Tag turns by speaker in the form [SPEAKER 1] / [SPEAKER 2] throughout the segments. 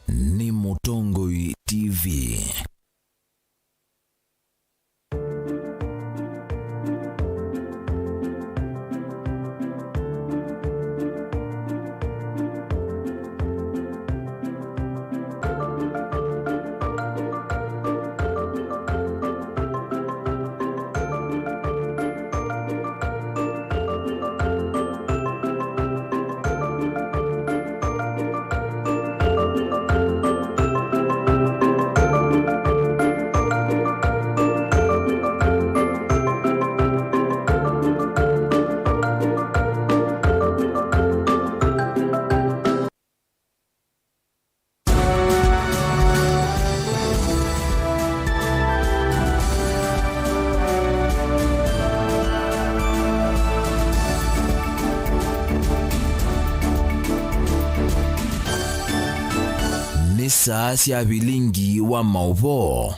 [SPEAKER 1] ni Mutongoi TV. Saa cia Vilingi Wa Mauvoo.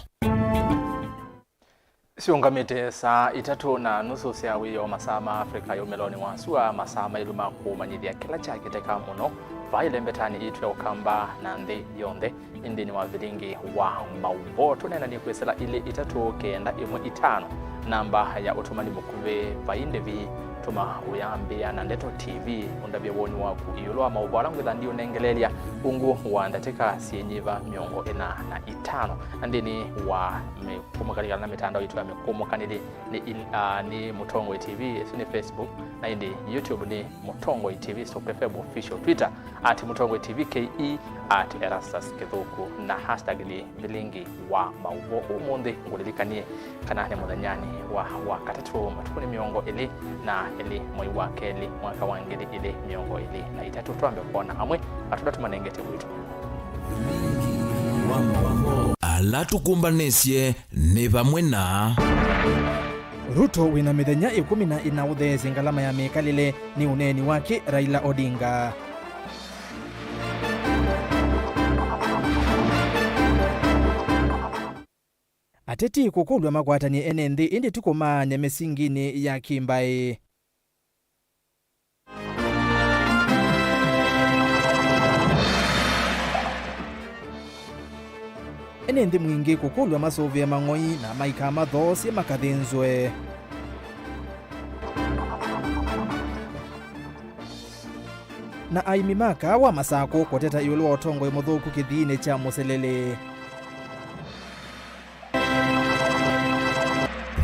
[SPEAKER 2] Siungamite saa 3:30 cia wiyo masaa ma Afrika yomeloni wasua masaa mailuma kumanyithia kila chake teka muno vaile mbetani itu ya ukamba na nthi yonthe indini wa Vilingi Wa Mauvoo. Tunena ni kwesela ile 3-9-1-5 namba ya utumani mukuve vainde vi tuma uyambia na Ndeto TV undabia woni waku iyulwa Mauvoo alangu ndio nengelelia ungu wandateka sienyiva miongo 45 andini wa mekumakalika na mitandao itu ya mekumakanili ni Mutongoi TV suni Facebook na indi YouTube ni Mutongoi TV so preferable official Twitter @Mutongoi TV KE @ERASTUS kithuku na hashtag ni Vilingi Wa Mauvoo umundi ngulilikanie kana ne muthanyani wa katatu matukuni miongo ili na ili mwai wake ili mwaka wangili ili miongo ili na itatu tuambe kuona amwe atudatu manengete witu
[SPEAKER 1] Wa Mauvoo ala tukumbanesie ni vamwe na
[SPEAKER 3] Ruto wina mithenya 14 uthesi ngalama ya mekalile ni uneni wake Raila Odinga. Ateti kukulwa magwatani enenthi indi tukumanya misingini ya kimbai. Enenthi mwingi kukulwa masovia mang'oi na maika mathosi makathinzwe. Na aimi maka wa masako koteta iulu wa Utongoi muthuku kithini cha muselele.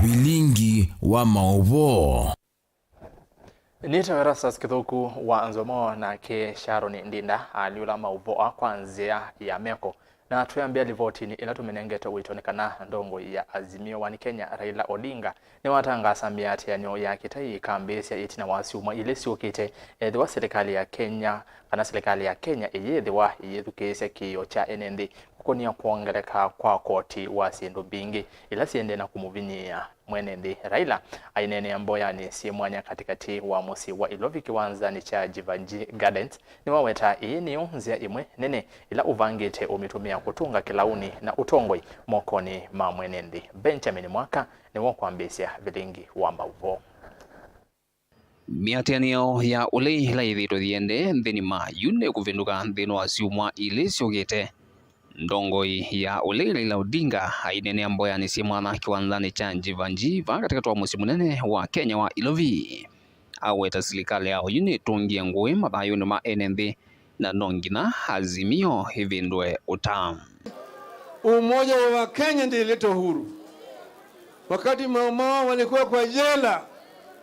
[SPEAKER 1] Vilingi Wa Mauvoo.
[SPEAKER 2] Nita ERASTUS kithuku wa NZOMO na ke Sharon Ndinda aliula Mauvoo kwanzia ya meko na tuyambia livotini ila tumenengeto witonekana ndongo ya Azimio wa Kenya Raila Odinga ni watangasa miati ya nyo ya kitai kambesi ya itina wasiuma ile siokite edhiwa serikali ya Kenya kana serikali ya Kenya eyedhiwa yethukese kiyo cha enendi kukonia kuongeleka kwa koti wa sindu bingi ila siende na kumuvinyia mwenendi Raila ainene amboya ni si mwanya katikati wa musi wa Ilovi kiwanza ni cha Jivanji Gardens ni waweta ni nzia imwe nene ila uvangite umitumia kutunga kilauni na Utongoi mokoni ma mwenendi Benjamin Mwaka ni wakwambisia Vilingi Wa Mauvoo.
[SPEAKER 4] Miatianio ya ule laithito thiende nthini ma yune kuvinduka nthini wa siumwa ile siogete ndongoi ya ule Raila Odinga ainene amboya ni si mwana kiwanzani cha Jivanji katika twa musi munene wa Kenya wa Ilovi aweta serikali yao yune tungie ngui mathayo ni ma enenthi na nongina Azimio hivindwe utam.
[SPEAKER 5] Umoja wa Kenya ndiyo ileta uhuru. Wakati mama walikuwa kwa jela,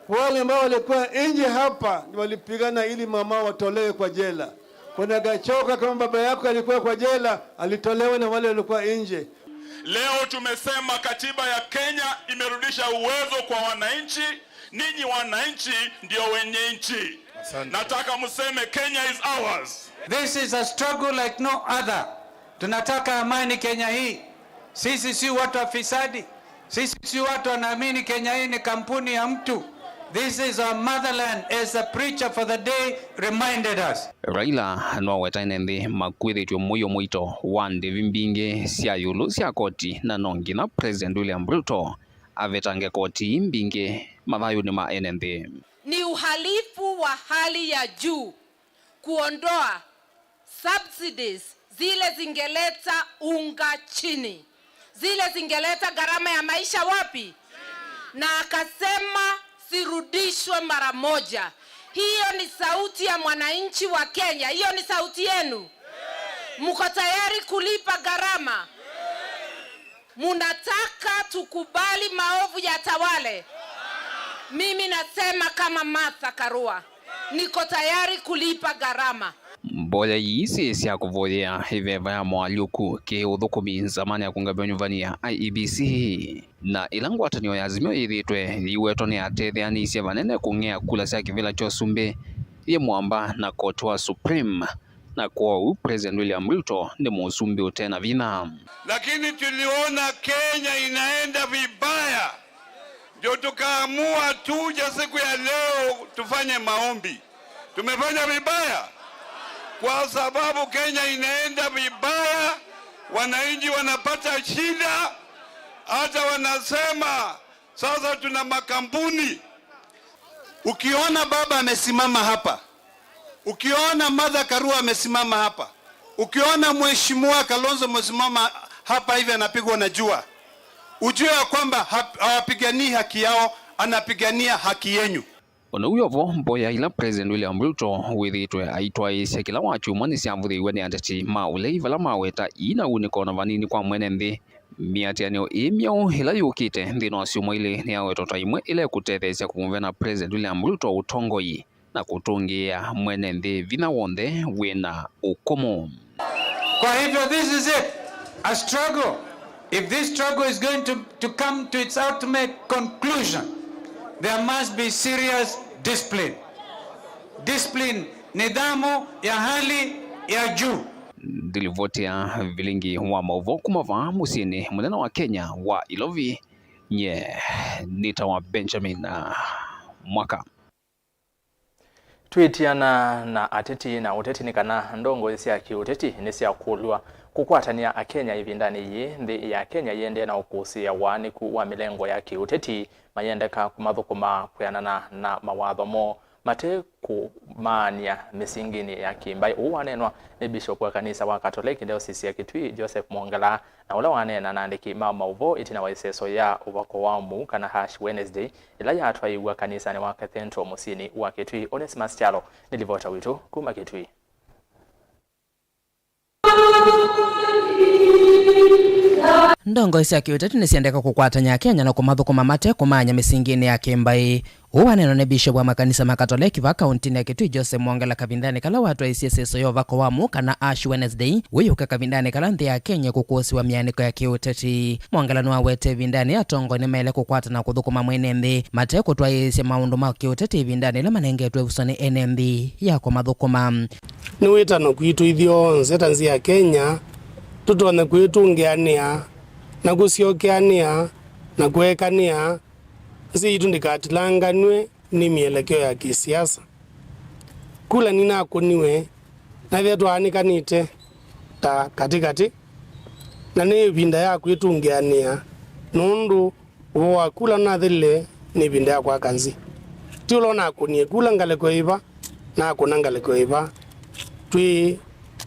[SPEAKER 5] wale ambao walikuwa nje hapa ni walipigana ili mama watolewe kwa jela. Kuna gachoka kama baba yako alikuwa kwa jela, alitolewa na wale walikuwa nje.
[SPEAKER 6] Leo tumesema katiba ya Kenya imerudisha uwezo kwa wananchi. Ninyi wananchi ndio wenye nchi. Nataka museme Kenya is ours.
[SPEAKER 7] This is a struggle like no other. Tunataka amani Kenya hii. Sisi si watu afisadi. Sisi si watu wanaamini Kenya hii ni kampuni ya mtu. This is our motherland, as the preacher for the day reminded us.
[SPEAKER 4] Raila no wetainende makwithitio moyo mwito wa ndivi mbinge cia yulu cia koti na nongina President William Ruto avetange koti mbinge mathayo ni ma enende.
[SPEAKER 8] Ni uhalifu wa hali ya juu kuondoa subsidies zile zingeleta unga chini, zile zingeleta gharama ya maisha wapi, na akasema sirudishwe mara moja. Hiyo ni sauti ya mwananchi wa Kenya, hiyo ni sauti yenu. Mko tayari kulipa gharama? Munataka tukubali maovu ya tawale? Mimi nasema kama Martha Karua, niko tayari kulipa gharama.
[SPEAKER 4] Mboya yisi sia kuvoya hiveva ya mwaliuku ke udhukumi zamani ya kungabia nyuvani ya IEBC na ilangu watanio ya azimio idhitwe iweto ni atetheani isia vanene kungea kula sia kivila chosumbe ye mwamba na kotoa Supreme na kwa President William Ruto ni musumbi utena vina.
[SPEAKER 5] Lakini tuliona Kenya inaenda vibaya, ndio tukaamua tuje siku ya leo tufanye maombi. Tumefanya vibaya kwa sababu Kenya inaenda vibaya, wananchi wanapata shida, hata wanasema sasa tuna makampuni. Ukiona baba amesimama hapa, ukiona Martha Karua amesimama hapa, ukiona mheshimiwa Kalonzo amesimama hapa hivi anapigwa na jua, ujue kwamba hawapiganii haki yao, anapigania haki yenu.
[SPEAKER 4] Ono uyovo mboya ila President William Ruto withitwe aitwa ise kila wachu mwani siamvuthiwe ni andati maule ivala maweta ina unikona vanini kwa mwene nthi miatianio imyo ila yukite nthino asiumwa ile ni awetota imwe ile kutethesia kumuvena President William Ruto utongoi na kutungia mwene nthi vina wonthe wina ukomo.
[SPEAKER 7] Kwa hivyo this is it, a struggle. If this struggle is going to come to its ultimate conclusion, there must be serious discipline. Discipline, nidhamu ya hali ya juu.
[SPEAKER 4] Dilivotia Vilingi Wa Mauvoo kumava musini munena wa Kenya wa Ilovi nita wa Benjamin Mwaka.
[SPEAKER 2] Twitiana na ateti na uteti ni kana ndongo isia kiuteti nisia kulua kukwatania a Kenya ivindani yi nthi ya Kenya yende na ukusia waniku wa milengo ya kiuteti mayendeka kumathukuma kuyanana na mawatho mo mate kumania misingini ya kimbai uwanenwa ni bishop wa kanisa wa Katoliki Diocese ya Kitui Joseph Mwongala na ula wanena na andiki Mauvoo itina wa iseso ya uvako wamu kana hash Wednesday ila ya atwai wa kanisa ni wa Cathedral musini wa Kitui. Onesimus Chalo nilivota witu kuma Kitui.
[SPEAKER 3] Ndongo isia kiuteti nisiendeka kukwatanya Kenya na kumathukuma mate kumanya misingini ya kimbai uwaneno ne bishop wa makanisa makatoliki va kaunti ya Kitui Joseph Mwongala kavindani kala watu aisieseso yo vako wamu kana Ash Wednesday wiyuka kavindani kala nthi ya Kenya kukusiwa mianiko ya kiuteti. Mwongala nwa wete vindani atongo ni mele kukwata na kuthukuma mwene nthi mate kutwa isi maundu ma kiuteti vindani ila manengetwe usoni ene nthi ya kumathukuma.
[SPEAKER 9] Ni witano kwitu ithio nzeta nzi ya Kenya tutone kwitungiania na guciokiania na kuekania nzi itu ndikatilanganwe ni mielekeo ya kisiasa kula nina kuniwe na vetu anikanite ta katikati na ni binda ya kwitungiania nundu wa kula na thile ni binda ya kwa kanzi tulo na kunie kula ngaleko iva na kunangaleko iva twi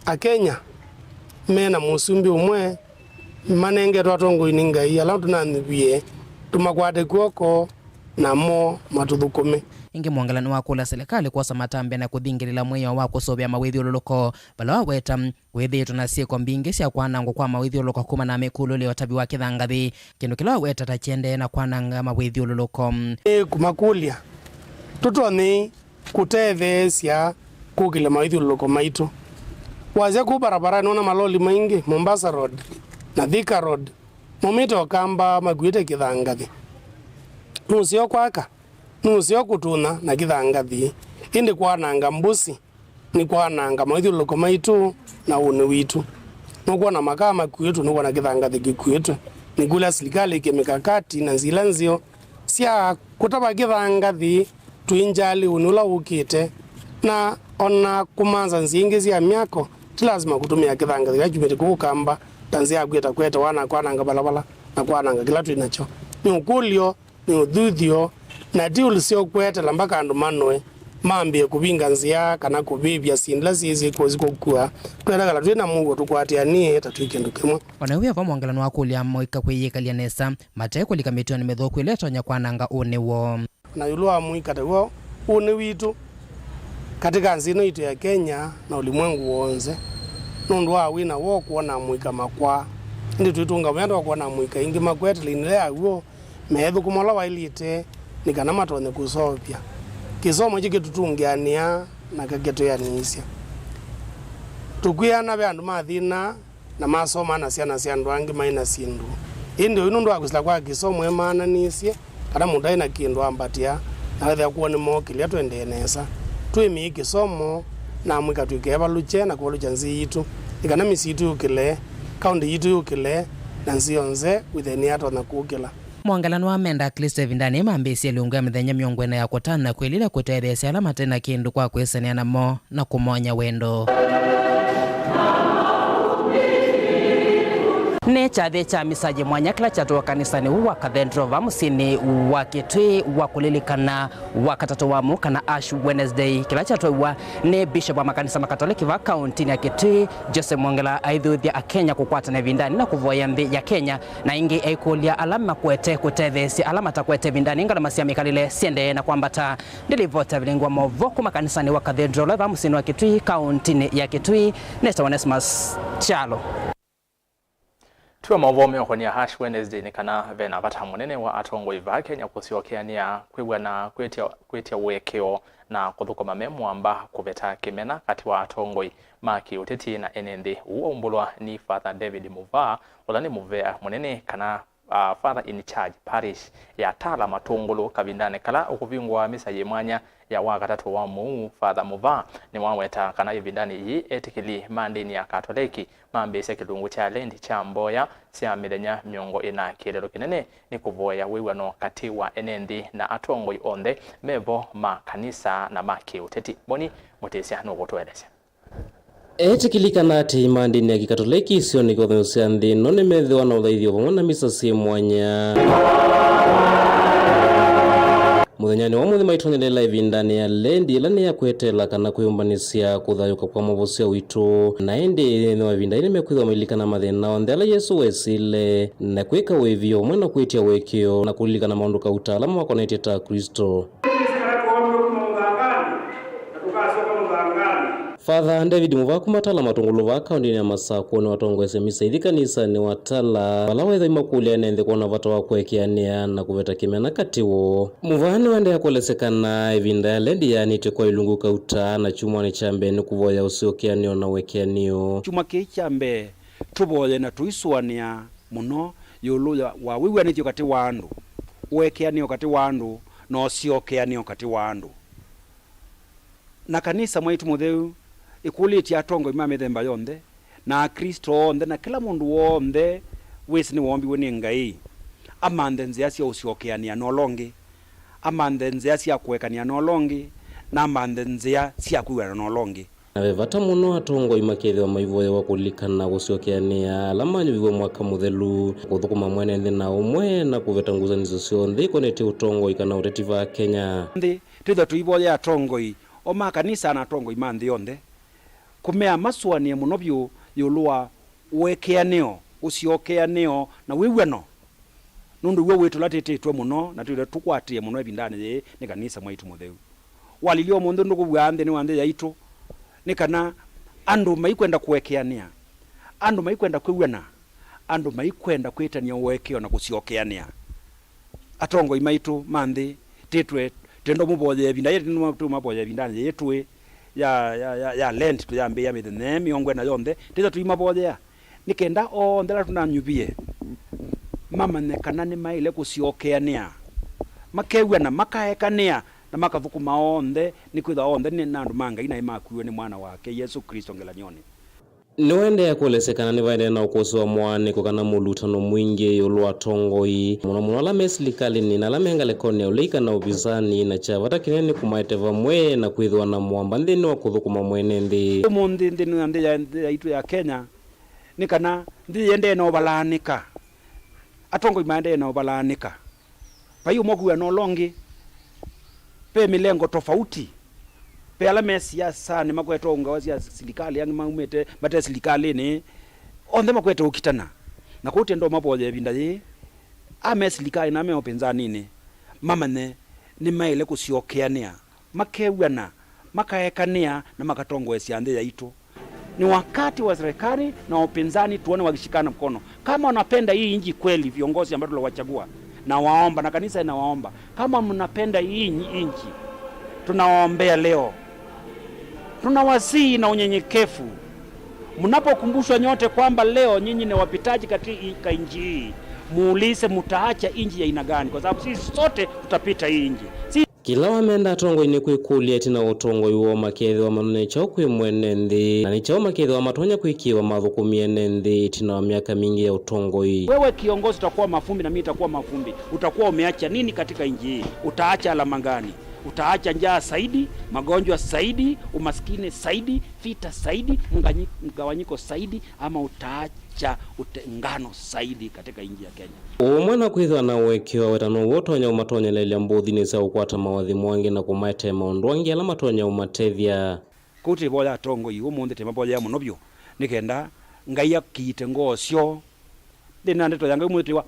[SPEAKER 9] a Kenya mena musumbi umwe manenge twatongo iningai ala tunanibie tumakwate kuoko na mo matuthukume.
[SPEAKER 3] Ingi Mwongala ni wakula serikali kuosa matambe na kuthingirila mweyo wa kusobya mawithiuluko bala waweta withitu na sieko mbingi cia kwanango kwa mawithiuluko kuma na mikulu leo tabi wa kithangathi kindu kila waweta tachende na kwananga mawithiuluko
[SPEAKER 9] kumakulia tutoni kutethesia kukile mawithiuluko maitu wazia ku barabara nona maloli maingi Mombasa Road na Thika Road momito kamba magwite kithangathi nusio kwaka nusio kutuna na kithangathi indi kwananga mbusi ni kwananga mawithiuluko maitu na uni witu nuko na makama kwetu nuko na kithangathi kikwetu ni kula serikali kimikakati na nzila nzio sia kutaba kithangathi tuinjali unula ukite na ona kumanza nzingi cia miako lazima kutumia kithangathi gajumete kukamba tanzia agweta kweta wana kwananga balabala na kwananga kila tu inacho ni ukulio ni udhuthio na diul sio kweta lambaka andu manwe mambie kubinga nzia kana kubibia sindla sisi kozikokua twendagala twina mugo tukwatianie tatwikindu kimwe
[SPEAKER 3] wanawia va mwangalano wa kulia moika kwiyikalia nesa mateko likamitwa ni metho kwiletonya kwananga uniwo
[SPEAKER 9] na yulwa muika tawo uni witu katika nzino itu ya Kenya na ulimwengu wonze nundu wa wina wo kuona muika makwa ndi twitunga wendo wa kuona muika ingi makwete linile awo metho kumola wailite nikana matonye kusopya kisomo chike tutungiania na kageto ya nisya tukuyana bandu mathina na masoma na ciana cia andu angi maina sindu indi uyu nundu akusila kwa kisomo emana nisye kana mundu aina kindu ambatia na wethe kuone mokilia twende nesa twimi kisomo na mwika twikeva luche na kuwalucha nzi yitu ikana misitu yukile kaundi yitu yukile na nzi yonze witheni ato na kukila
[SPEAKER 3] mwangalano wa menda Kristo vindani mambisi lungu ya mithenya miongo ina ya kutana na kwilila kutethesia alama tena kindu kwa kwisania namo na kumonya wendo ne chathe cha misaji mwanya kila chatu kanisani wa Cathedral va musini wa Kitui wa kulilikana wa katatu wa mu kana Ash Wednesday kila chatu wa ne bishop wa makanisa makatoliki va county ya Kitui Joseph Mwongela aidhuthia akenya kukwata na vindani na kuvoya nthi ya Kenya na ingi eikulia alama kwete kutethesia alama ta kwete vindani ngala masia mikalile siende na kwambata ndilivota Vilingi Wa Mauvoo ku makanisani wa Cathedral va musini wa Kitui county ya Kitui Nesta Onesmus Chalo
[SPEAKER 2] Tuwa Mauvoo meokonia Ash Wednesday ni kana vena vata munene wa atongo iva Kenya kusiokeania kwibwa na kwetia uwekeo na kuthukuma memu amba kubeta kimena kati wa atongo maki uteti na enende uombulwa ni Father David Muvaa ulani muvea munene kana Father in charge parish ya Tala Matungulu kavindane kala ukuvingwa misa yemwanya ya wakatatu wa mu Father Muvaa ni waweta kana ivindani yi etikili mandini ya Katoliki mambese kilungu cha lendi cha mboya sia midenya miongo ina kilelo kinene ni kuvoya wiwano kati wa enendi na atongo onde mevo makanisa na maki uteti boni mutesia no gotoeleza
[SPEAKER 10] etikilika ati mandini ya Kikatoliki sio ni kothusia nthi no ni methiwa na uthaithio vamwe na misa cia mwanya muthenyani wa muthi maitonyele live ndani ya lendi ila ni ya kwetela kana kuyumbanisia kuthayuka kwa mavosia witu na indi ni wavinda ile mekwithwa milikana mathina onthe ala Yesu wesile na kwika wivio mwana kwitia wekio na kulilikana maundu kauta alama makonetie ta Kristo. Father David Muvaa kumatala matungulu va kaunti ya Masako ni watongo esemisa ithi kanisa ni watala wala wetha imakulia nenthe kuona vata wa kwekiania na kuveta kimena katiwo Muvaa ni wende ya kuelesekana ivinda ya lendi ya nite kwa ilungu kauta na chumwa ni chambe ni kuvoya usiokianio na wekianio
[SPEAKER 11] chuma kii chambe tuvoye na tuisuania muno yulu wa wiwanithio kati wa andu wekianio kati wa andu na usiokianio kati wa andu na kanisa mwaitu mutheu ikulitia atongo ima mithemba yonthe na Kristo onthe na kila mundu wonthe wisi ni wombiwe ni Ngai amanthe nzia cia uciokeania no longi amanthe nzia cia kuekania no longi na amanthe nzia cia kuiwana no longi
[SPEAKER 10] na vevata muno atongo imakethwa maivoye wa kulikana guciokeania alamanyu viwe mwaka muthelu kuthukuma mwene nthi na umwe na kuveta nguzanizo cionthe ikonete utongo ikana uteti va Kenya
[SPEAKER 11] nthi twitha tuivoye atongo o makanisa na atongo imanthi yonthe kumea masuanie muno byu yulua wekeanio uciokeanio na wiweno nundu we witu latetitwe muno na twile tukwatie muno ebindani ye ni kanisa mwaitu mutheu walilio mundu ndukubwa nthi ni wanthe yaitu ni kana andu maikwenda kuwekeania andu maikwenda kwiwena andu maikwenda kwitania uwekeo na kuciokeania atongo imaitu manthi titwe tendo muboye ebinda yetu ndu maboye ebindani yetwe ya land tu yambe ya mithene miongo na yonthe titha tuimaboya nikenda o ndela tunanyubie mama nekana ni maile kuciokeania makewa na makaekania na makathukuma onthe nikwitha onthe ni nandu manga ina imakuwe ni mwana wake Yesu Kristo ngelanyoni
[SPEAKER 10] ni wende ya kuelesekana ni vaende na ukosi wa mwani kukana mulutano mwingi yulu atongoi muno ala meslikali ni na ala mengalekoni ya ulika na ubizani na chavata kineni kumaiteva mwe na kuithwa na mwamba nthini wa kuthukuma mwene nthi
[SPEAKER 11] umundi nthini na nthi ya itu ya Kenya ni kana nthi yende na ubalanika atongoi maende na ubalanika pai umoguwa no longi pe milengo tofauti pela mesiasa ni makweto ungawazi ya serikali yangi maumete bate serikali ni onthe makweto ukitana na kuti ndo maboje binda ye ame serikali na ame opinzani ni mama ne ni maile kusiokeania makewana makaekania na makatongo esiande yaitu. Ni wakati wa serikali na upinzani tuone wakishikana mkono. Kama wanapenda hii nchi kweli, viongozi ambao tuliwachagua, na waomba na kanisa inawaomba, kama mnapenda hii nchi, tunawaombea leo, tunawasihi na unyenyekevu, mnapokumbushwa nyote kwamba leo nyinyi ni wapitaji katika nchi hii, muulize mtaacha nchi ya aina gani, kwa sababu sisi sote tutapita hii nchi.
[SPEAKER 10] Kila wamenda tongo ini kuikulia tina utongo yuo makethi wa manone chao kuimwene nthi na ni chao makethi wa matonya kuikiwa mathukumie nthi tina wa miaka mingi ya utongo hii.
[SPEAKER 11] Wewe kiongozi utakuwa mafumbi na mimi itakuwa mafumbi, utakuwa umeacha nini katika nchi hii? Utaacha alama gani? Utaacha njaa zaidi, magonjwa zaidi, umaskini zaidi, vita zaidi, mgawanyiko zaidi, ama utaacha utengano zaidi katika nchi ya Kenya?
[SPEAKER 10] Umwana kwithwa na uwekiwa wetano wotonya umatonya lelia mbuthi ni sao kwata mawathi mwangi na kumaite maondwangi ala matonya umatethia.
[SPEAKER 11] Kuti boya tongo yu munde tema boya munobyo nikenda ngaya kite ngosyo ndina ndeto yanga mutwa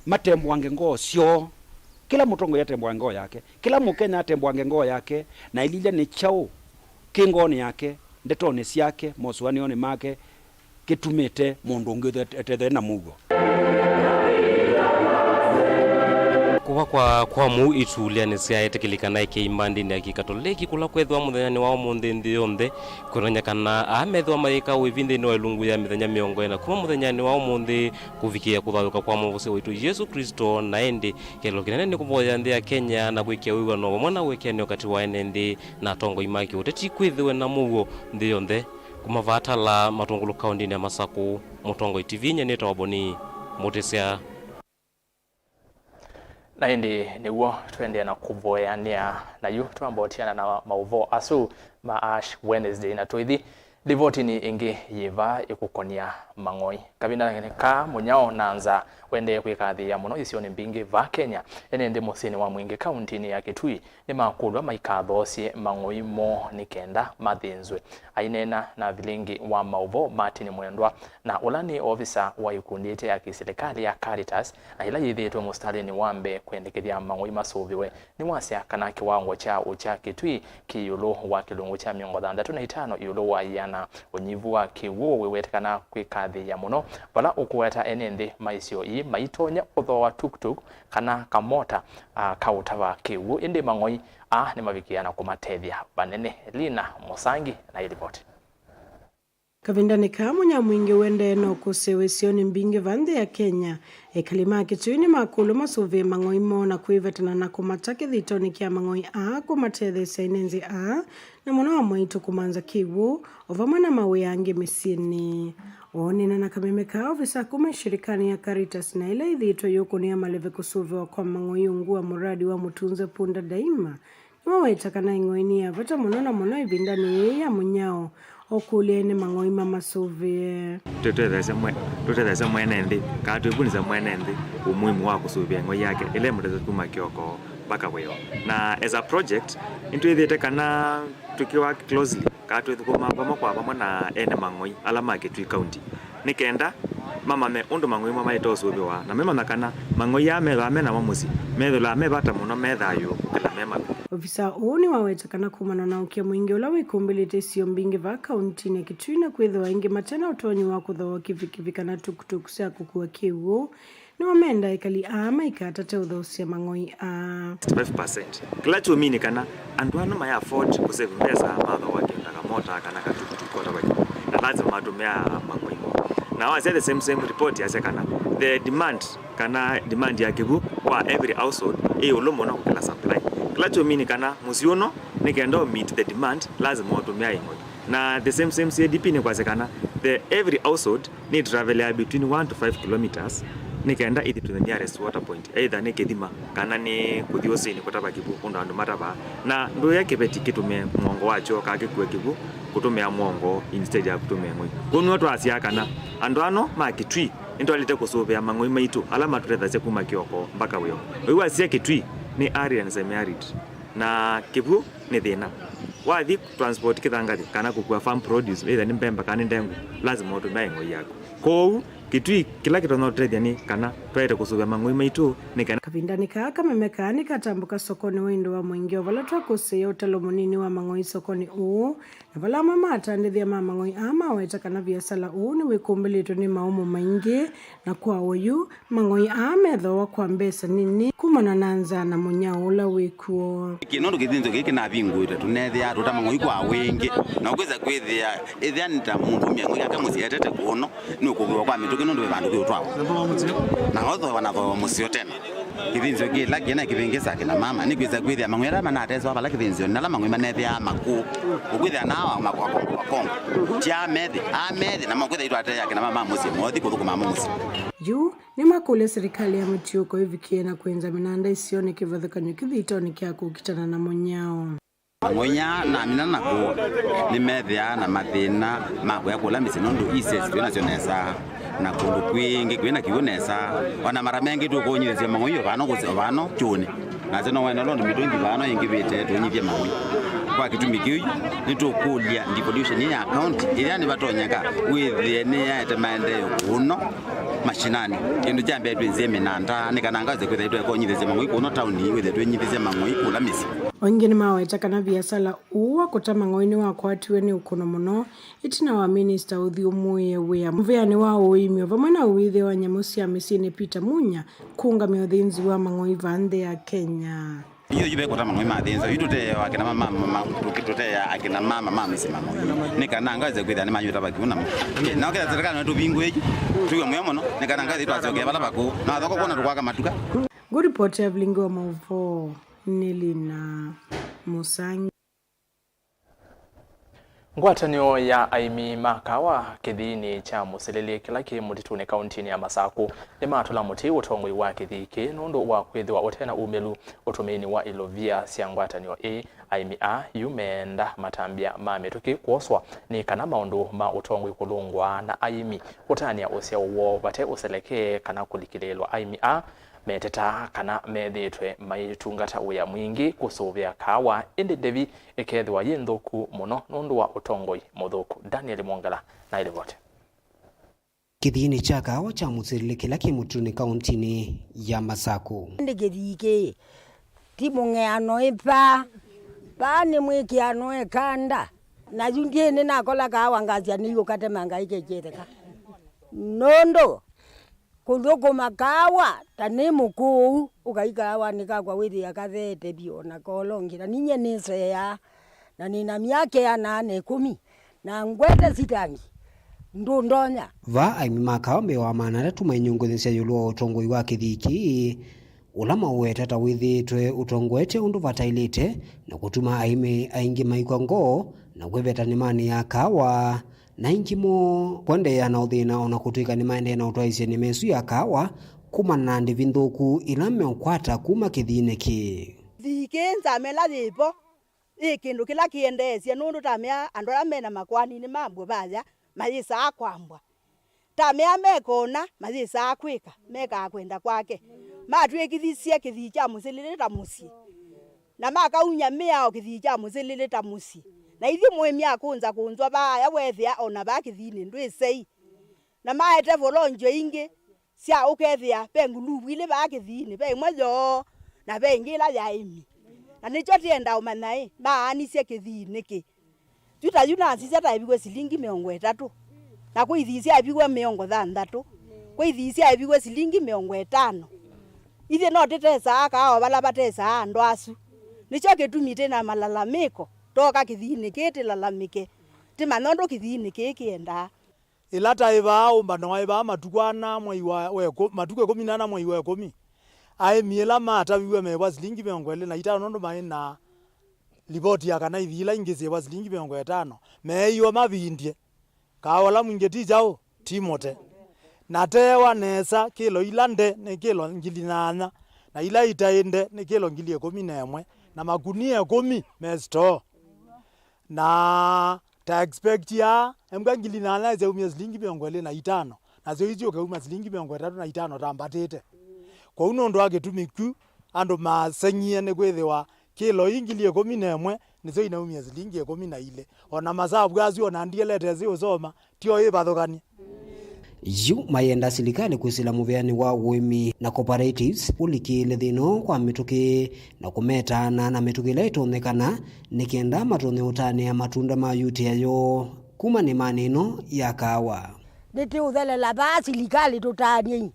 [SPEAKER 11] matembwange ngosyo. Kila mutongo yatembwa ngoo yake, kila mukenya atembwa ngoo yake, na ilija ni chao kingoni yake ndetone siake moswani one make kitumete mundu ngithe ethe na mugo.
[SPEAKER 10] Kuwa kwa mu itulia ni sia etekilikana ke imandi na kikatoliki kula kwethwa muthenya ni wao munthi nthi yonthe kuronyakana amethwa maika wivinde no elungu ya mithenya miongo na kuma muthenya ni wao munthi kuvikia kuthauka kwa muvuse witu Yesu Kristo na endi kelo kinene ni kuvoya nthi ya Kenya na gwikia wiwa no mwana wekea ni wakati wa enendi na tongo imaki uteti kwithwe na mugo nthi yonthe kuma vatala matungulu kaunti ya Masaku Mutongo TV nyeneta waboni mutesia.
[SPEAKER 2] Na hindi niwo twende na kuvoyania na yu tuambotiana na Mauvoo asu ma Ash Wednesday na tuithi livoti ni ingi yiva ikukonia mang'oi kabina ka munyao nanza wende kwikathi ya muno isio ni mbingi va Kenya ene ndi musini wa mwingi kaunti ni ya Kitui ni makulwa maikathosie mang'oi mo nikenda mathinzwe ainena na Vilingi wa Mauvoo Martin Mwendwa na ulani officer wa ikundite ya kiserikali ya Caritas na ila yithitwe mustalini wambe kwendekithia mang'oi masuviwe ni wasia kana kiwango cha ucha Kitui kiyulu wa kilungu cha 35 yulu wa yana unyivu wa kiwu wewetekana kwikathi ya muno bala ukuweta enende maisio ii maitonya uthoa tuktuk kana kamota kautava kiwu indi mang'oi ni mavikiana kumatethia banene Lina Musangi na ilipoti.
[SPEAKER 12] Kavindani kamunya mwingi wende no kusewe sioni mbingi vande ya Kenya ekalima kituini makulu masuve mang'oi mo na kuivetana na kumatake dhitoni kia mang'oi kumatethe sainenzi na mwana wa mwaitu kumanza kiwu ovamana mawe yangi misini onina na kamemeka ofisa kuma shirikani ya Caritas na ila idhito yoko ni ya maleve kusuve wa kwa mang'oi ungu wa muradi wa mutunze punda daima niwa itakana ingoini ya vata monona mono ibindani ya munyao okuliene mang'oi mama suve
[SPEAKER 13] tutethese mwene nthi katwibuniza mwene nthi umuhimu wa kusuvia ng'oi yake ile mutete kuma kioko mpaka weo na as a project intuithite kana tukiwa closely katwithukuma pamwe kwa pamwe na ene mang'oi ala ma Kitui County nikenda mama me undu mang'oi mama itosuviwa na mema nakana mang'oi ya metha mena mamusi methula mebata muno methayo kila mema.
[SPEAKER 12] Ofisa uni wawetakana kumana na ukia mwingi ula wikumbilite sio mbingi va kaunti ya Kitui na kwithwa ingi matena utonyi wa kuthoa kivikivika na tuktuk sia kukua kiwu ni wamenda ikali ama ikatate udhosia mang'oi
[SPEAKER 13] 5%. Kila chuomini kana andu anu maya afford kusave pesa matho wake mota kana katuktuk kota wake na lazima matumia mang'oi na wase the same report yase kana the demand ya kibu kwa every household ulumo na kukila supply kila chuomini kana musiono nikenda meet the demand lazima watumia ing'oi na the same CDP ni kwa sekana the every household need travel between 1 to 5 kilometers nikenda ithi to the nearest water point either ni kithima kana ni kuthiosini kutaba kibu unda andu mataba na ndo yake beti kitume mwongo wacho kake kwe kibu kutumia mwongo instead ya kutumia ng'oi kunu watu asia kana andu ano ma Kitui into alite kusuvia mang'oi maitu alama turetha kuma kioko mpaka weo wiwa asia Kitui ni area and semi arid na kibu ni thina wathi transport kithangari kana kukua farm produce either ni mbemba kana ndengu lazima utumie ngoi yako kou kitui kila kitu notrethia ni kana twete kusuga mangoi maitu ni kana
[SPEAKER 12] kavindani kaka memekani katambuka sokoni windo wa mwingi ovala twakuse utalo munini wa mangoi sokoni uu na vala mama atandithia mama ngoi ama weta kana biasala uu ni wikumbilitwe ni maumu maingi na kwa uyu mangoi amethoa kwa mbesa nini kumana nanza na munyaula wikuo
[SPEAKER 14] kinondo kithinzo giki na vinguite tunethia tuta mangoi kwa wingi na ukweza kwithia ithia nita mungu ngoi akamusietete kuno ni ukuwa kwa mitu kinondo bandu kyotwa na otho wanatho musio tena kithinzo gila kina kivingisa kina mama ni kweza kwithia mangwera manatezwa bala kithinzo na la mangoi manethia maku ukwithia nawa makwa kongo tia mede amede na makweza itwate ya kina mama musio mothi kuthukuma mama musio
[SPEAKER 12] juu ni makule serikali ya mutiuko hivi kiena kwenza minanda isione kivathukanyo kithitoni kya kukitana na munyao
[SPEAKER 14] ngonya na mina nako ni methia na mathina magwa kula misinondu ises tunacionesa na kundu kwingi kwina kiunesa ona mara mengi tukonyithia mangoyo vano chuni na zeno wena londo mitungi vano ingivite tunyithia mangoyo kwa kitumi kiu nitukulia devolution ya account ili batonyeka withie ni yaete maendeleo kuno mashinani kindu jambe twinzie minanda nikanangaze kwitha itwe konyithia mangoyo kuno town withie twinyithia mangoyo kula misi
[SPEAKER 12] wengine maweta kana biasala uwa kutama ngoini wa kwatiwe ni ukuno muno itina wa minister uthi umuye wea mveani wa uimio vamana uwithe wa nyamusi ya misini Peter Munya kunga miothinzi wa mangoi vande ya Kenya
[SPEAKER 14] iyo jibe kutama ngoi mathinzo itute akina mama tukitute akina mama misima ngoi nikanangaze kwitha ni manyuta bakiuna na okera serikali ndo bingu eji tuyo mwemono nikanangaze itwazoke bala bako na thoko kona tukwaka matuka
[SPEAKER 12] good report ya Vilingi Wa Mauvoo Nilina Musangi
[SPEAKER 2] ngwatanio ya aimi makawa kithini cha musilili kila ki mutitune kauntini ya Masaku ni matula muti utongwi wa kithiki nundu wa kwithiwa utena umelu utumini wa ilovia cia ngwatanio aimi yumenda matambia mamituki kuoswa ni kana maundu ma utongwi kulungwa na aimi utania usia uwo bate useleke kana kulikilelwa aimi meteta kana methitwe maitungata uya mwingi kusuvia kawa indi devi ikethwa yinthuku muno nundu wa utongoi muthuku. Daniel Mwongala na ilivyote.
[SPEAKER 15] Kithini cha kawa cha musilili kila kimutuni kauntini ya Masaku
[SPEAKER 16] ndikithike timungeano ipa bani mwikiano ekanda na yundiene nakola kawa ngazia niyo katemanga ikechetheka nondo kuthoko makawa tani mukuu ukaikawa nikagwa withi akathete bio na kolongira ninye nisea na nina miaka ya 8-10 na ngwete sitangi ndundonya
[SPEAKER 15] va aimi makawa mewa manare tumainyunguthisya yulu utongoi wa kithiki ulama uwetata withitwe utongwete undu vatailite na kutuma aimi aingi maikwa ngoo na kweveta nimani ya kawa na ingimo kwendea na uthina ona kutuika ni maende na utwaisye ni mesu ya kawa kumana ndi vinthuku ila meukwata kuma kithine ki
[SPEAKER 16] thikenza mela thipo ikindu kila kiendesye nundu tamia andora mena makwani ni mambo baya mayisa akwambwa tamia mekona mayisa akwika meka kwenda kwake matwe kithisie kithi cha musilile ta musi na makaunya miao kithi cha musilile ta musi na ithi mwemi akunza kunzwa baya wethia ona bakithini ndwisei na maete volonjo ingi cia ukethia pengulu wile bakithini be mwejo na bengila ya imi na nicho tienda umanai baani cia kithini ki tuta yuna cia taibigwe silingi 30 na kuithisia ibigwe 60 kuithisia ibigwe silingi 50 ithi no tetesa aka bala batesa andu asu nicho kitumite na malalamiko toka kithini kiti lalamike ti manondo kithini kikienda
[SPEAKER 17] ilata iba umbano iba matukwana mwai wa matuko 18 mwai wa 10 ai miela mata biwe mewa silingi 25 nondo maina ripoti ya kana ivila ingeze wa silingi 50 meiyo mabindie kawala mwingeti jao timote natewa nesa kilo ilande ne kilo ngili nana na ila itaende ne kilo ngili 11 na magunia 10 mesto na ta expect ya ngili nana ze umia silingi 25 na zo hizo kauma silingi 35 tambatete kwa uno ndo agetumiku ando masenyie ne kwethewa kilo ingili 11 nizo inaumia zilingi 12 ona masabu gazi ona ndielete zio soma tio ibathogani
[SPEAKER 15] yu mayenda silikali kwisila muveani wa uimi na cooperatives ulikile thino kwa mituki na kumetana na mituki ila itonekana nikienda matone utani ya matunda ma yuti yayo kuma ni manino ya kawa
[SPEAKER 18] niti uthele la ba silikali tutani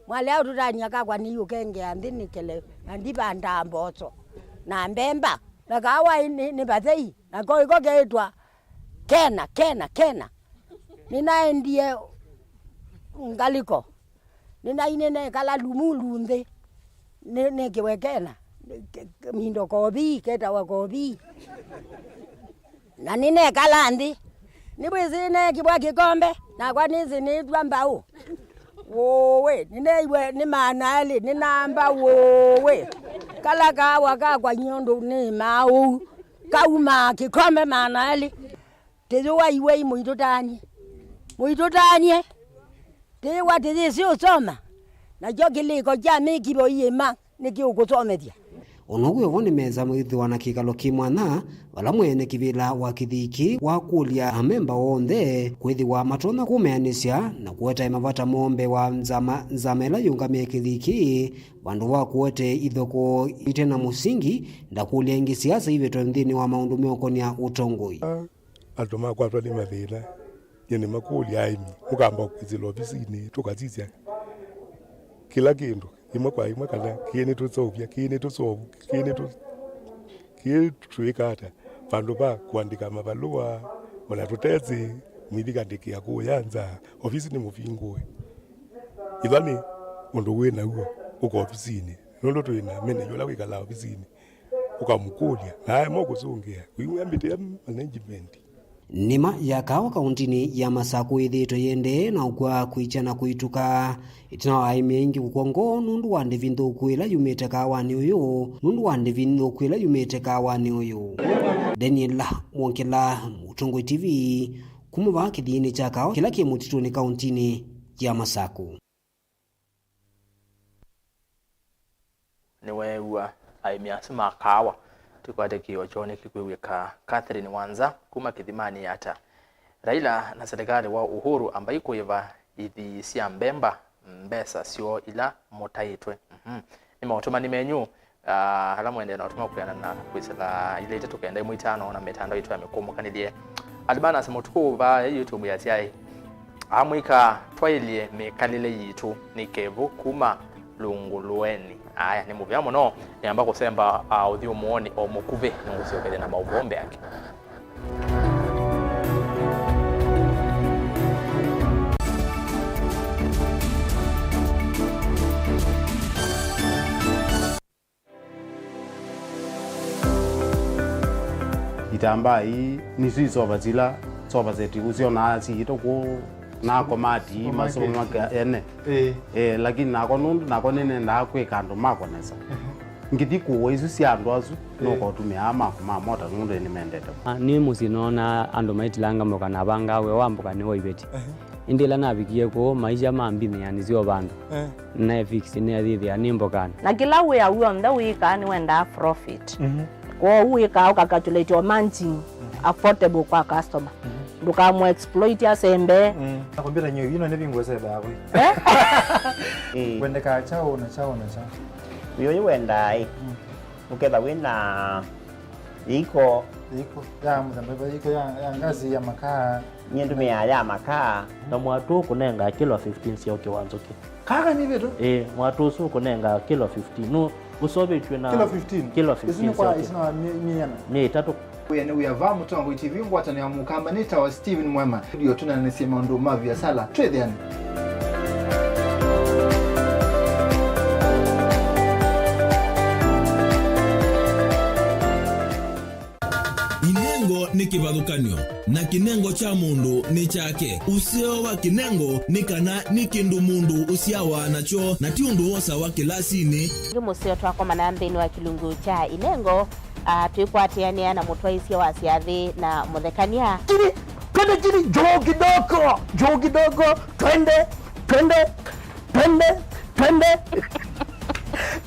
[SPEAKER 18] mwale au tutani akakwa ni ukenge andini kele andiba ndambozo na mbemba na kawa ni bathei na ko iko geitwa kena ninaendie ngaliko nina inene kala lumulu nde ne kiwekena mindo kobi keta wa kobi na nine kala ndi nibwizine kibwa kikombe na kwa nizi ni twambao wowe nine iwe ni manali ni namba wowe kala kawa kwa nyondo ni mau kauma kikombe manali tezo iwe muitotanye tewa tezi usoma na jogiliko jamii kibo yema nikiukusometia
[SPEAKER 15] onoguo woni meza mwithwa na kikalo kimwana wala mwene kivila wa kithiki wa kulia amemba onthe kwithiwa matona kumeanisya na kueta mavata mombe wa nzamela yungamia kithiki vandu wa kuete ithoko itena musingi ndakulia ingi siasa ivetwe nthini wa maundu meokonia utongoi
[SPEAKER 19] andu makwatwa ni mathina nyene makuli aimi mukamba kwizila ofisini tukazizya kila kindu imwe kwa imwe kana kini tusovya kini tusovu kini tuikata vandu va kuandika mavalua wala tutezi mwithikandikia kuyanza ofisi ni muvingue ithani mundu wina uo uko ofisini nondo twina mene yola wikala ofisini ukamukulia naye mokusungia kuiambite management
[SPEAKER 15] nima ya kawa kauntini ya Masaku ithitwe yende na ukwa kuichana kuituka itina aimi ingi kukongo nundu wande vinthuku ila yumite kawani uyu nundu wande vinthuku ila yumite kawani uyu Daniela Mwonkela Mutongoi TV kumuva kithini cha kawa kila kimutituni kauntini ya Masaku
[SPEAKER 2] niwe ua aimi asima kawa tukwate kiwa chone kikweweka Catherine Wanza kuma kithimani hata Raila na serikali wa Uhuru ambaye kuiva ithi sia mbemba mbesa sio ila motaitwe ni mautuma ni menyu hala mwende na utuma kuyana na kwisala ile ite tukenda mwitano na metando itu amekumukanilie alibana semutuku ba YouTube ya tiai amwika twaile mekalile yitu ni kevu kuma lungulueni aya ni muvya muno ni ambako semba uthio muoni o mukuve nungusiyokele na mauvombe yake
[SPEAKER 20] itamba hii nisi soba zila soba zeti usio na sito ku na komati masomo maka ene lakini nako nundu nako nene ndakwe kandu mako nesa ngiti kuwo isu si andu azu noko tumia ama mota nundu ni mendete
[SPEAKER 21] ni musinona andu maitilanga moka na banga we wambuka ni oibeti indila nabikie ko maisha mambini yani sio bandu na fix ni adithi animbokana
[SPEAKER 22] na kila we awu nda we kan wenda profit ko we ka calculate your managing affordable kwa customer duka mo exploit ya sembe
[SPEAKER 23] nakwambia nyo yino ne bingwese bawe wende ka chao na chao
[SPEAKER 24] Wiyo wenda uketha wina iko
[SPEAKER 23] ya mzambeba iko ya ngazi ya makaa
[SPEAKER 24] nyendu ya makaa
[SPEAKER 21] na mwatu kunenga kilo 15 sio kiwanzo ki
[SPEAKER 23] kaka ni veto
[SPEAKER 21] mwatu su kunenga kilo 15 no usobe chwe kilo 15
[SPEAKER 23] isina miyana
[SPEAKER 21] ni tatu
[SPEAKER 23] we uyava Mutongoi TV ngwatani ya mukamba nita wa Steven Mwema ndio tunanasema ndo mavi ya sala twethiani
[SPEAKER 1] Inengo ni kivathukanio na kinengo cha mundu ni chake usio wa kinengo ni kana ni kindu mundu usiawa nacho na ti undu wosa wa kilasini
[SPEAKER 22] musio twako manambeni wa kilungu cha inengo tuikwatiania na mutwaisia wa siathi na muthekania
[SPEAKER 25] twende joo kidogo twende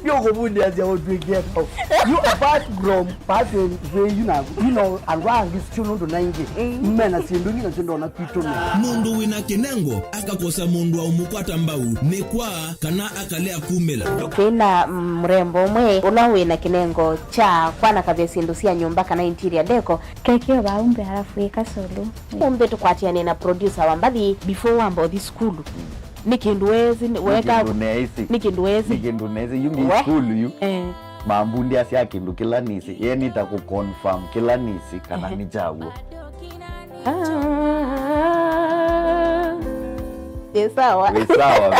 [SPEAKER 25] Yo go there they will do get out. You apart from part where you know and wrong is chuno do nangi. Mena sinduni na chuno na pitone.
[SPEAKER 1] Mundu WINAKE nengo akakosa mundu wa umupata mbau ni kwa kana akalea kumela.
[SPEAKER 22] Kina mrembo mwe ula WINAKE nengo cha kwana kabyesindusia nyumba kana interior deco
[SPEAKER 4] kekyo baumbe halafu ikasolo.
[SPEAKER 22] Umbe tukwatiane na producer wambadi before wambo this school. Nikinduwezi weka
[SPEAKER 5] nikinduwezi yumi school yu mambundi asya kindu kila nisi ye nita ku confirm kila nisi kana ni jawo
[SPEAKER 22] Sawa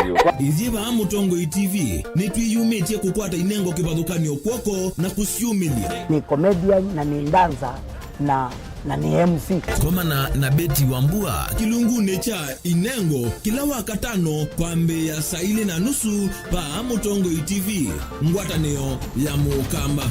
[SPEAKER 5] vyo
[SPEAKER 1] Iziba Mutongo TV nitwiyumitie kukwata inengo kibathukani okwoko na kusiumilia
[SPEAKER 25] ni comedian na ni danza na ni MC
[SPEAKER 1] koma na Beti Wambua kilungune cha inengo kila wakatano pambe ya saa 4:30 pa Mutongo TV ngwataneo ya mukamba.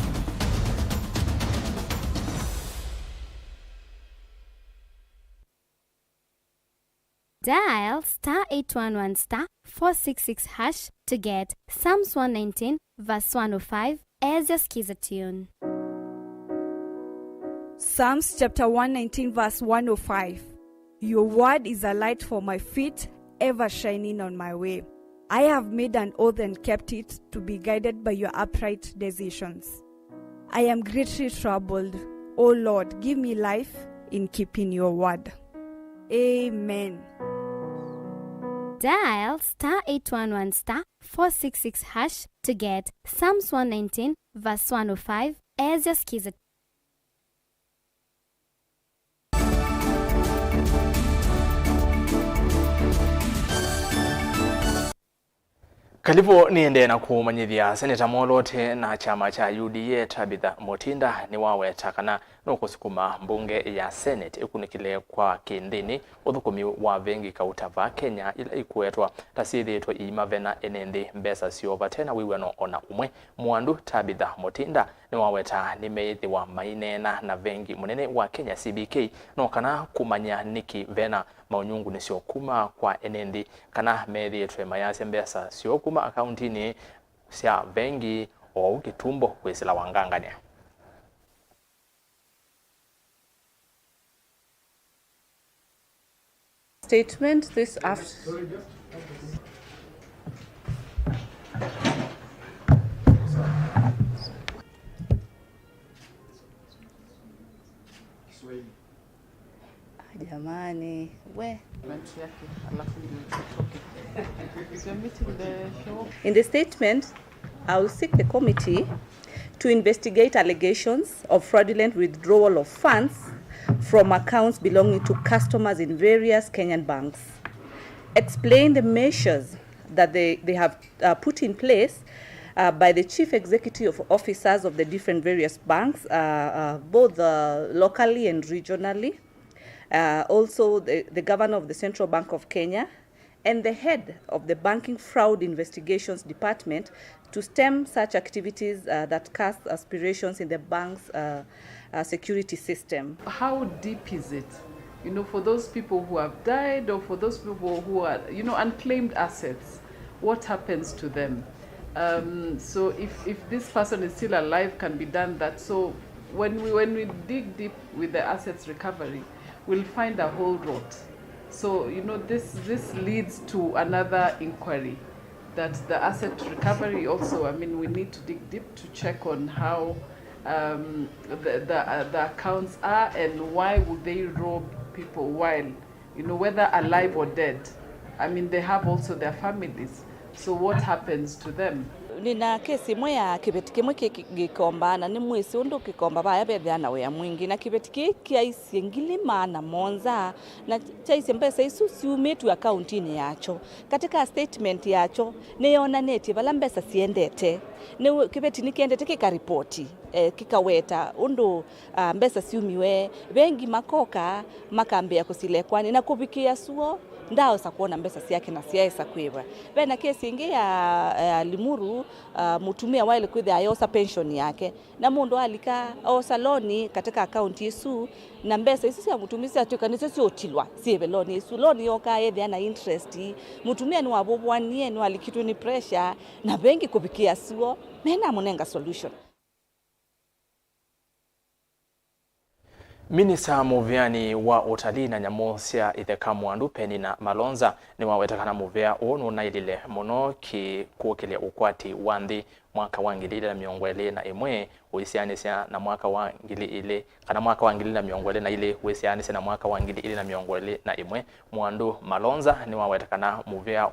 [SPEAKER 4] Dial *811*466# to get Psalms 119 verse 105 as your skiza tune.
[SPEAKER 6] Psalms chapter 119 verse 105. Your word is a light for my feet, ever shining on my way. I have made an oath and kept it, to be guided by your upright decisions. I am greatly troubled. O Lord, give me life in keeping your word. Amen.
[SPEAKER 4] Dial *811*466# to get Psalms 119 verse 105 as your skiza.
[SPEAKER 2] Kalipo niende na kumanyithia Seneta Molote na chama cha UDA Tabitha Mutinda ni waweta kana nokusukuma mbunge ya Senate ikunikile kwa kindini uthukumi wa vengi kautava Kenya ila ikuetwa tasithitwe imavena enende mbesa siova tena wiweno ona umwe mwandu Tabitha Mutinda ni waweta ni meithi wa mainena na vengi munene wa Kenya CBK no kana kumanya niki vena maunyungu nisiokuma kwa enendi kana methitwe mayase mbesa siokuma accountini sia vengi o ukitumbo kwesila wangangania.
[SPEAKER 7] Statement this after. Jamani, we. In the statement, I will seek the committee to investigate allegations of fraudulent withdrawal of funds from accounts belonging to customers in various Kenyan banks, explain the measures that they have put in place by the chief executive officers of the different various banks, both locally and regionally, also the governor of the Central Bank of Kenya, and the head of the Banking Fraud Investigations Department to stem such activities that cast aspirations in the bank's security system.
[SPEAKER 8] How deep is it? You know, for those people who have died or for those people who are, you know, unclaimed assets, what happens to them? So if this person is still alive, can be done that. So when we dig deep with the assets recovery, we'll find a whole rot. So, you know, this leads to another inquiry, that the asset recovery also, I mean, we need to dig deep to check on how the accounts are and why would they rob people while, you know, whether alive or dead. I mean, they have also their families. So what happens to them?
[SPEAKER 7] Nina kesi moya kibeti kimwe gikomba na ni mwisi undu kikomba baya bethana we mwingi na kibeti kia isingili maana monza na chaise mpesa isu siumetu accountini yacho katika statement yacho neona neti bala mbesa siendete ne kibeti nikiendete kikaripoti kikaweta undu mbesa siumiwe bengi makoka makambe ya kusilekwani na kubikia suo ndao sa kuona mbesa siake na siaisa kwibwa bena kesi ingi ya Limuru mutumia wale kwithe ayosa pension yake na mundu alika osa loni katika account yesu na mbesa isi ya mutumisi atukanise si otilwa siebe loni yesu loni yoka ethe na interest mutumia ni wabobwanie ni walikitu ni pressure na bengi kubikia suo mena munenga solution.
[SPEAKER 2] Minisa muvyani wa utalii na nyamusia itheka mwandu Penny na Malonza ni wawetakana muvea onu na ilile muno ki kuokelea ukwati wandhi mwaka wa 2021 uisianisha na mwaka wa 2021 na ile uisianisha na mwaka wa 2021 mwandu Malonza ni wawetakana muvea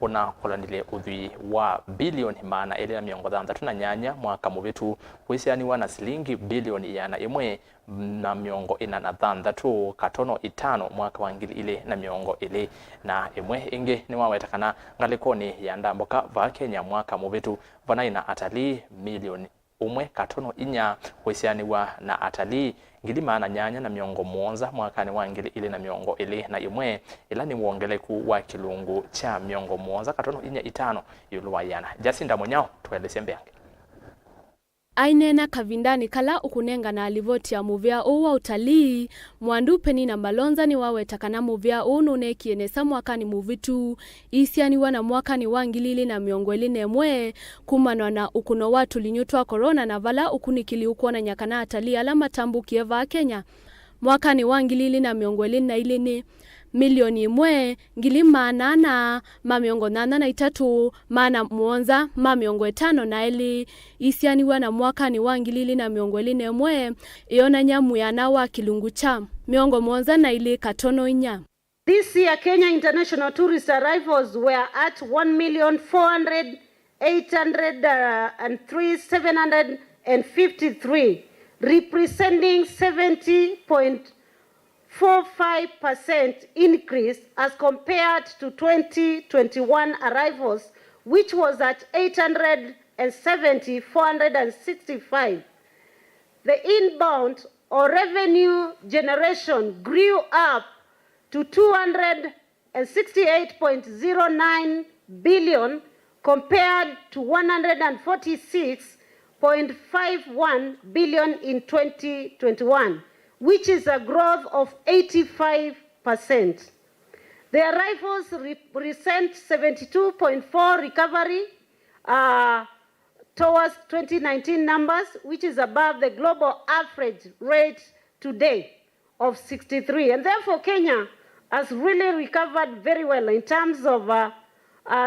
[SPEAKER 2] unakolanile udhui wa bilioni maana ile na miongo thanthatu na nyanya mwaka muvitu uisianiwa na silingi bilioni yana imwe na miongo ina na thanthatu katono itano mwaka wa 2021 na imwe ingi ni wawetakana ngalikoni ya ndamboka va Kenya mwaka muvitu vanaina atalii milioni umwe katono inya uisianiwa na atalii ngilima na nyanya na miongo mwonza mwakani wa 2021 na imwe ila ni uongeleku wa kilungu cha miongo mwonza katono inya itano yuluwa yana. Jacinda Munyao tueleze mbeange.
[SPEAKER 3] Ainena kavindani kala ukunenga na alivoti ya muvea uwa utalii mwandu Penny na Malonza ni wawetakana muvea unune kienesa mwakani muvitu isianiwa na mwakani wa 2021 kumanwa na ukuno watu linyutwa korona na vala ukunikili ukuona nyakana atalii alama tambu kieva Kenya mwakani wa 2021 milioni mwe ngilima nana mamiongo nana na itatu mana muonza mamiongo etano na eli isianiwa na mwaka ni wangilili na miongo eline mwe iona nyamu ya nawa kilungu cha miongo muonza na ili katono inya.
[SPEAKER 9] This year Kenya international tourist arrivals were at 1,408,753 representing 70.45% increase as compared to 2021 arrivals, which was at 870,465. The inbound or revenue generation grew up to 268.09 billion compared to 146.51 billion in 2021. Which is a growth of 85%. The arrivals represent 72.4% recovery towards 2019 numbers, which is above the global average rate today of 63. And therefore, Kenya has really recovered very well in terms of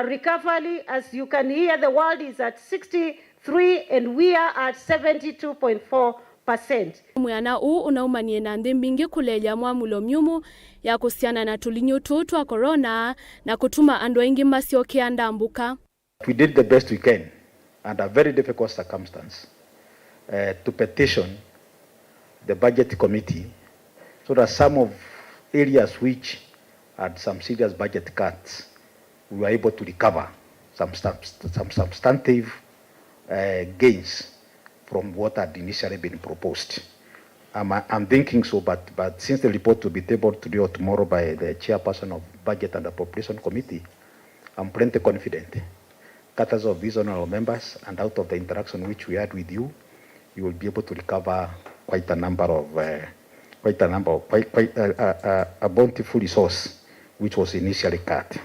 [SPEAKER 9] recovery. As you can hear, the world is at 63 and we are at 72.4%.
[SPEAKER 3] Mwana unaumanie na mbingi kuleja mwamulo myumu ya kusiana na tulinyutu twa corona na kutuma ando ingi masio kiandambuka.
[SPEAKER 10] We did the best we can under very difficult circumstance to petition the budget committee so that some of areas which had some serious budget cuts we were able to recover some substantive gains from what had initially been proposed. I'm thinking so, but since the report will be tabled today or tomorrow by the chairperson of Budget and Appropriation Committee, I'm plenty confident, courtesy of these honorable members and out of the interaction which we had with you, you will be able to recover quite a bountiful resource which was initially cut.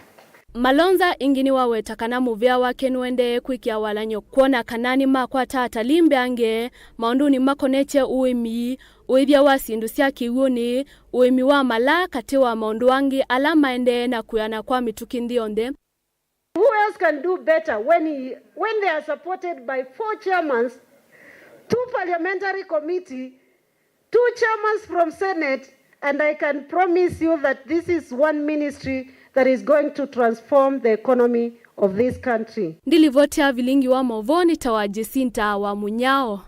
[SPEAKER 3] Malonza ingini wawetakana muvea wake nuende kwikia walanyo kuona kanani makwa tata limbe ange maunduni makoneche uimi uibia wasindu siya kiwuni uimi wa mala katewa maundu wangi alama ende na kuyana kwa mitukindi onde.
[SPEAKER 9] Who else can do better when they are supported by 4 chairmen, 2 parliamentary committee, 2 chairmen from Senate, and I can promise you that this is one ministry that is going to transform the economy of this country.
[SPEAKER 3] Ndilivotea Vilingi Wa Mauvoo ni tawa Jacinda wa Munyao.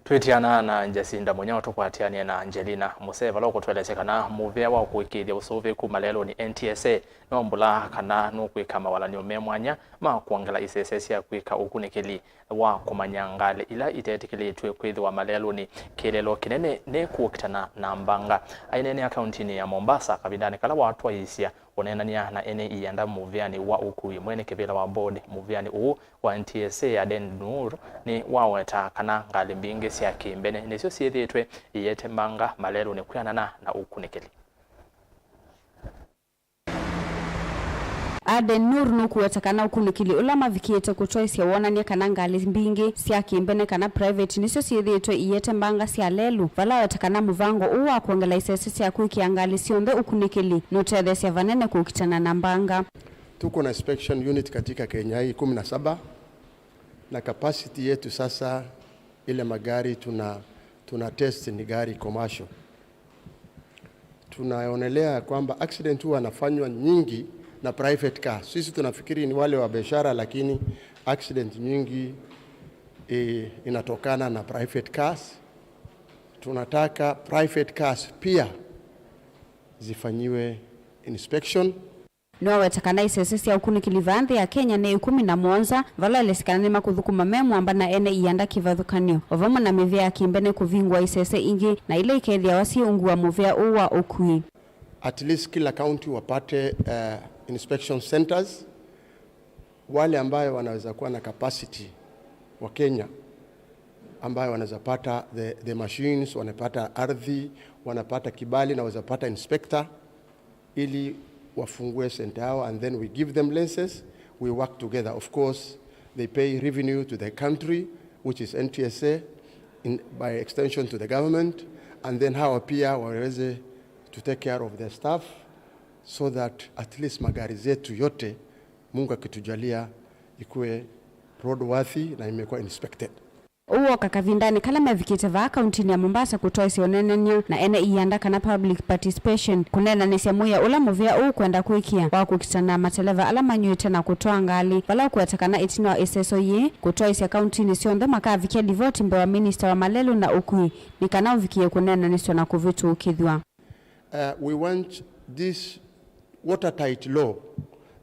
[SPEAKER 2] Twitiana na Jacinda Munyao tukwatiania na Angelina Museva loko twelezekana muvea wa kuikithia usuvi kuma lelo ni NTSA nombula kana nukwika mawalani umemwanya ma kuangela isesesi ya kwika ukunikili wa kumanyangale ila itetikilitwe kwithwa malelo ni kilelo kinene ne kuokitana na mbanga ainene accountini ya Mombasa kabindani kala watu waisia onenania na ene ianda muviani wa ukui mwene kibila wa board muviani wa NTSA ya Den Nur ni waweta kana ngali mbingi siya kimbene nisio siedhetwe iyete mbanga malelo ni kuyanana na ukunikili.
[SPEAKER 11] Aden Nur nukuweta kana ukunikili ulama vikiete kuchoisi ya wonania kana ngali mbingi siya kimbene kana private nisio siedhetwe iyete mbanga siya lelu vala weta kana muvango uwa kuangela isesesi ya kuikiangali sionde ukunikili nutedhe siya vanene kukitana na mbanga.
[SPEAKER 12] Tuko na inspection unit katika Kenya hii 17 na capacity yetu sasa ile magari tuna test ni gari commercial. Tunaonelea kwamba accident huwa anafanywa nyingi na private cars. Sisi tunafikiri ni wale wa biashara, lakini accident nyingi inatokana na private cars. Tunataka private cars pia zifanyiwe inspection.
[SPEAKER 11] Nuwawetakana isesesi ya ukunikili vandhi ya Kenya ne 11 vala lesikana ni makuthukuma memu amba na ene ianda kivadhukanio. Ovama na mivia ya kimbene kuvingwa isese ingi na ile ikethi ya wasi ungu wa muvia uwa ukui.
[SPEAKER 12] At least kila county wapate inspection centers. Wale ambayo wanaweza kuwa na capacity wa Kenya ambayo wanaweza pata the machines, wanapata ardhi, wanapata kibali na wanaweza pata inspector ili wafungue center yao, and then we give them licenses. We work together. Of course, they pay revenue to the country, which is NTSA, by extension to the government, and then hawa pia waweze to take care of their staff so that at least magari zetu yote Mungu akitujalia ikuwe roadworthy na imekuwa inspected.
[SPEAKER 11] Uwo kakavindani kala mavikite va accountini ya Mombasa kutoa sionenenya na ene ianda kana public participation kunena nisia muya ula muvia kwenda kuikia wa kukitana mateleva ala manyuite na kutoa ngali vala kuwatakana itino wa iseso ye kutoa isi accountini sionde maka vikia divoti mbe wa minister wa malelu na ukui nikana uvikie kunena nisio na kuvitu ukidhwa.
[SPEAKER 12] We want this watertight law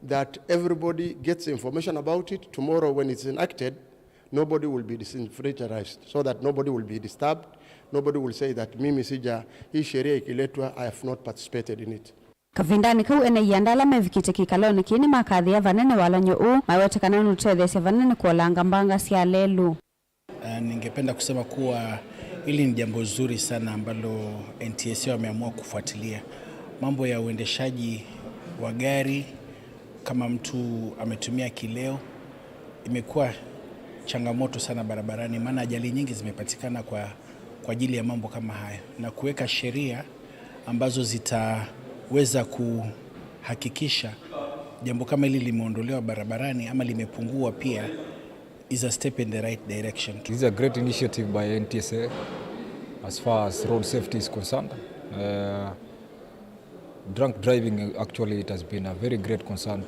[SPEAKER 12] that everybody gets information about it. Tomorrow when it's enacted, nobody will be disenfranchised, so that nobody will be disturbed. Nobody will say that mimi sija hii sheria ikiletwa, I have not participated in it.
[SPEAKER 11] Kavindani kau ene yandala mevikite kikaloni kini makadhi ya vanene walanyo mawetekana nutedhe se vanene kuolanga mbanga siya lelu.
[SPEAKER 13] Ningependa kusema kuwa hili ni jambo zuri sana ambalo NTSA wameamua kufuatilia. Mambo ya uendeshaji wa gari kama mtu ametumia kileo imekuwa changamoto sana barabarani, maana ajali nyingi zimepatikana kwa ajili ya mambo kama haya, na kuweka sheria ambazo zitaweza kuhakikisha jambo kama hili limeondolewa barabarani ama limepungua pia is a step in the right direction.
[SPEAKER 14] This is a great initiative by NTSA as far as road safety is concerned. Drunk driving, actually, it has been a very great concern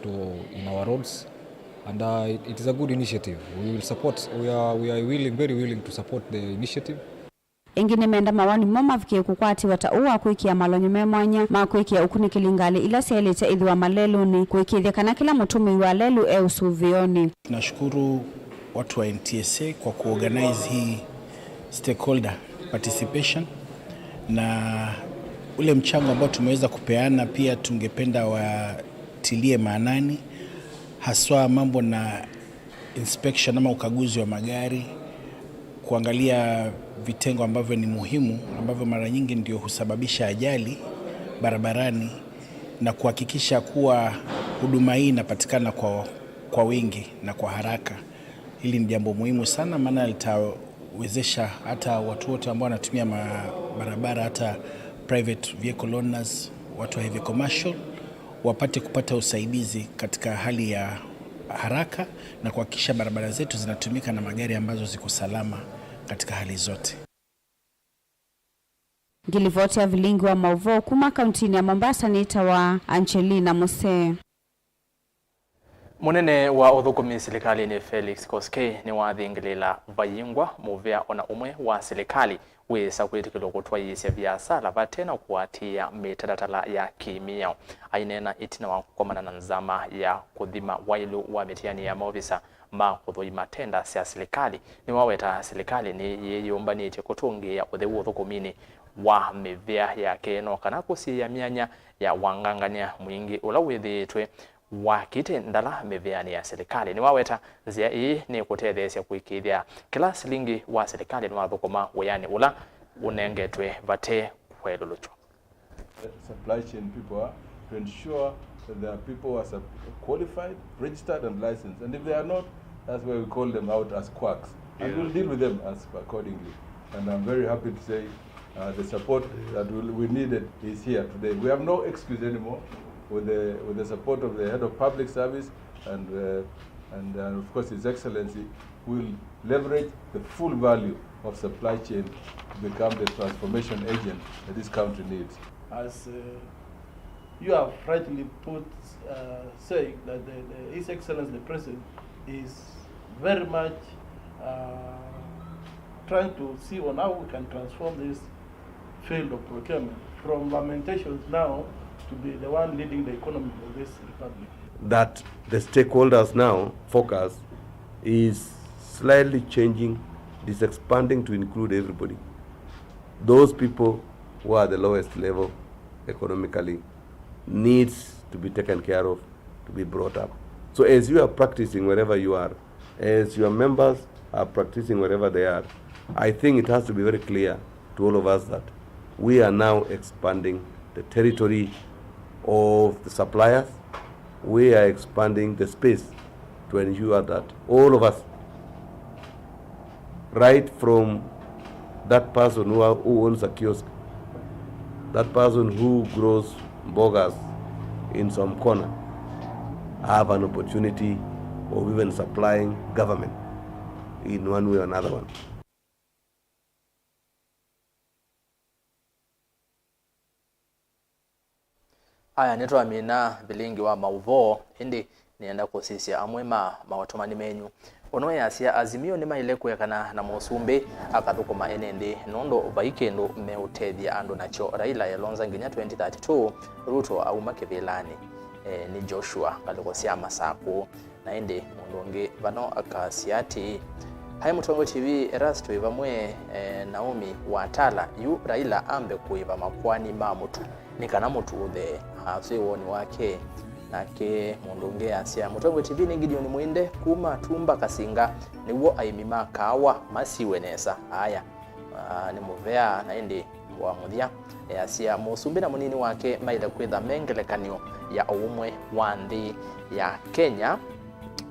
[SPEAKER 14] in our roads, and it is a good initiative. We will support. We are very willing to support the initiative.
[SPEAKER 11] Engine menda mawani moma vikie kukwati wata uwa kuikia malonyo memwanya ma kuikia ukunikilingali ila sielete idhiwa malelu ni kuikia kana kila mutumi wa lelu usuvioni.
[SPEAKER 13] Tunashukuru watu wa NTSA kwa kuorganize hii stakeholder participation, na ule mchango ambao tumeweza kupeana pia tungependa watilie maanani, haswa mambo na inspection ama ukaguzi wa magari, kuangalia vitengo ambavyo ni muhimu ambavyo mara nyingi ndio husababisha ajali barabarani, na kuhakikisha kuwa huduma hii inapatikana kwa wingi na kwa haraka. Hili ni jambo muhimu sana, maana litawezesha hata watu wote ambao wanatumia barabara, hata private vehicle owners, watu wa heavy commercial, wapate kupata usaidizi katika hali ya haraka na kuhakikisha barabara zetu zinatumika na magari ambazo ziko salama katika hali zote.
[SPEAKER 11] Ngilivoti ya Vilingi Wa Mauvoo kuma kauntini ya Mombasa ni itawa Angelina Museva.
[SPEAKER 2] Munene wa uthukumi serikali ni Felix Koskei ni wathingilila vayingwa muvea ona umwe wa serikali wisa kwitikilwa kutwaisya biasala vatena kuatia mitaratala ya kimia ainena itina wa kukomana na nzama ya kuthima wailu wa mitiani ya maofisa ma kuthui matenda sia serikali ni waweta serikali ni yeyumbanite kutungia utheu uthukumini wa mivea ya keno kana kusia mianya ya wangangania mwingi ula withitwe wakite ndala meveani ya serikali ni waweta nzia hii ni kutethesya kuikithia kila silingi wa serikali ni wathukuma weyani ula unengetwe vate kweluluchwa.
[SPEAKER 15] Supply chain people are to ensure that there are people who are qualified, registered and licensed, and if they are not, that's why we call them out as quacks, and we'll deal with them as accordingly. And I'm very happy to say the support that we needed is here today. We have no excuse anymore. With the support of the head of public service and of course His Excellency, will leverage the full value of supply chain to become the transformation agent that this country needs.
[SPEAKER 16] As you have rightly put, saying that His Excellency the President is very much trying to see on how we can transform this field of procurement from lamentations now to be the one leading the economy of this republic.
[SPEAKER 17] That the stakeholders now focus is slightly changing, is expanding to include everybody. Those people who are the lowest level economically needs to be taken care of, to be brought up. So as you are practicing wherever you are, as your members are practicing wherever they are, I think it has to be very clear to all of us that we are now expanding the territory of the suppliers. We are expanding the space to ensure that all of us, right from that person who owns a kiosk, that person who grows bogas in some corner, have an opportunity of even supplying government in one way or another one.
[SPEAKER 2] Aya nitwa mina Vilingi Wa Mauvoo indi nienda kusisia amwema mawatomani menyu ono yasia azimio ni maile kwekana na musumbi akathukuma enende nondo vaikendo meutethia andu nacho Raila yalonza nginya 2032 Ruto auma kivilani ni Joshua kalikosia masaku na indi mundonge vano akasiati hai Mutongo TV ERASTUS vamwe Naomi Watala yu Raila ambe kuiva makwani mamutu nikana mututhe hasi woni wake nake mundonge asia Mutongo TV ni Gideon Mwinde kuma tumba kasinga niwo aimima kawa masiwe nesa aya ni muvea na indi wa muthia asia musumbi na munini wake maile kwitha mengelekanio ya umwe wa nthi ya Kenya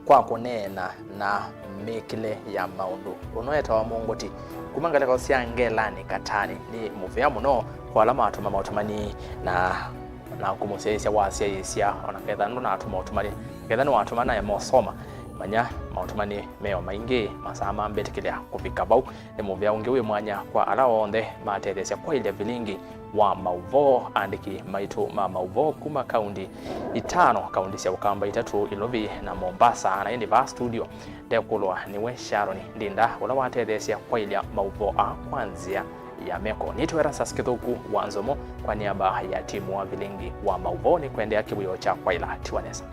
[SPEAKER 2] kwa kunena na mikile ya maundu unoeta wa mungoti kumangale kwa sia ngelani katani ni muvea muno kwa alama atuma mautumani na kumuseisya wasia yisia ona ketha ndo na atuma utumani ketha no atumana ya mosoma manya mautumani meo maingi masama mbetikilya kufika bau ni muvea ungi wi mwanya kwa ala onde matethesya kwa ile Vilingi Wa Mauvoo andiki maitu ma Mauvoo kuma kaundi itano kaundi sia ukamba itatu Ilovi na Mombasa na indi va studio dekulwa niwe Sharon Ndinda ula watethesya kwa ile Mauvoo kwanzia ya meko nitwa ERASTUS kithuku wa NZOMO kwa niaba ya timu wa Vilingi Wa Mauvoo ni kuendea kibuyo cha kwa ila tiwanesa.